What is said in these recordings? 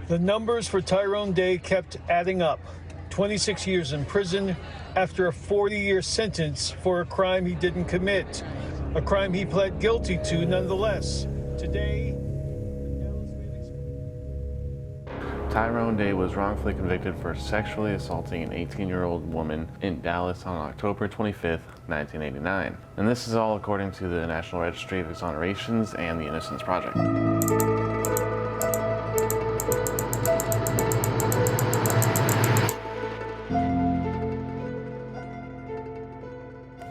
The numbers for Tyrone Day kept adding up. 26 years in prison after a 40-year sentence for a crime he didn't commit, a crime he pled guilty to nonetheless. Today, Tyrone Day was wrongfully convicted for sexually assaulting an 18-year-old woman in Dallas on October 25, 1989. And this is all according to the National Registry of Exonerations and the Innocence Project.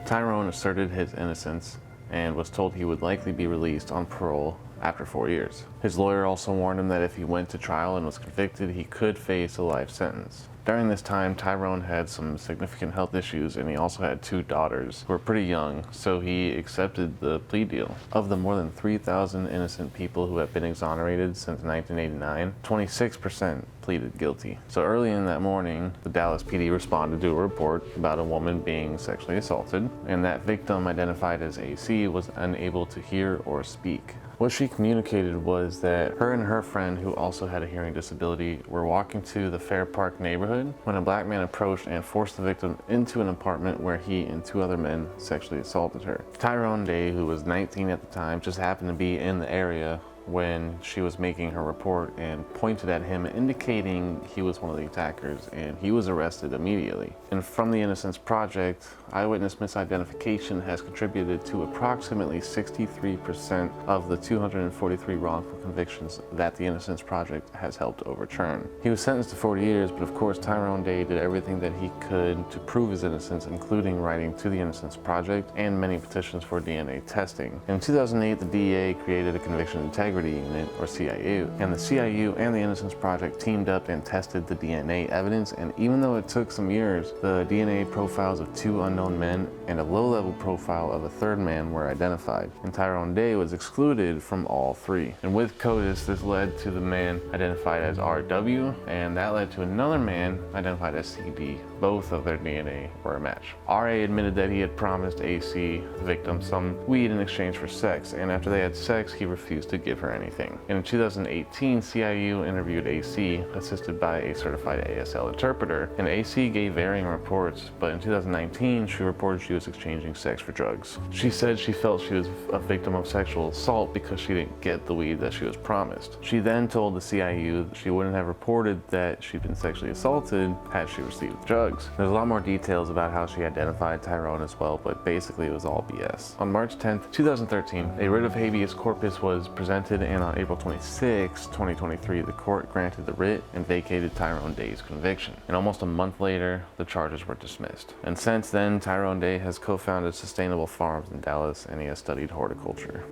Tyrone asserted his innocence and was told he would likely be released on parole after 4 years. His lawyer also warned him that if he went to trial and was convicted, he could face a life sentence. During this time, Tyrone had some significant health issues, and he also had 2 daughters who were pretty young, so he accepted the plea deal. Of the more than 3,000 innocent people who have been exonerated since 1989, 26% pleaded guilty. So early in that morning, the Dallas PD responded to a report about a woman being sexually assaulted, and that victim, identified as AC, was unable to hear or speak. What she communicated was that her and her friend, who also had a hearing disability, were walking to the Fair Park neighborhood when a black man approached and forced the victim into an apartment where he and 2 other men sexually assaulted her. Tyrone Day, who was 19 at the time, just happened to be in the area when she was making her report and pointed at him, indicating he was one of the attackers, and he was arrested immediately. And from the Innocence Project, eyewitness misidentification has contributed to approximately 63% of the 243 wrongful convictions that the Innocence Project has helped overturn. He was sentenced to 40 years, but of course Tyrone Day did everything that he could to prove his innocence, including writing to the Innocence Project and many petitions for DNA testing. In 2008, the DEA created a Conviction Integrity Unit, or CIU, and the CIU and the Innocence Project teamed up and tested the DNA evidence, and even though it took some years, the DNA profiles of 2 unknown men and a low-level profile of a 3rd man were identified, and Tyrone Day was excluded from all 3. And with CODIS, this led to the man identified as RW, and that led to another man identified as CD. Both of their DNA were a match. RA admitted that he had promised AC, the victim, some weed in exchange for sex, and after they had sex, he refused to give her anything. And in 2018, CIU interviewed AC, assisted by a certified ASL interpreter, and AC gave varying reports, but in 2019, she reported she was exchanging sex for drugs. She said she felt she was a victim of sexual assault because she didn't get the weed that she was promised. She then told the CIU that she wouldn't have reported that she'd been sexually assaulted had she received drugs. There's a lot more details about how she identified Tyrone as well, but basically it was all BS. On March 10th, 2013, a writ of habeas corpus was presented, and on April 26, 2023, the court granted the writ and vacated Tyrone Day's conviction. And almost a month later, the charges were dismissed. And since then, Tyrone Day has co-founded Sustainable Farms in Dallas, and he has studied horticulture.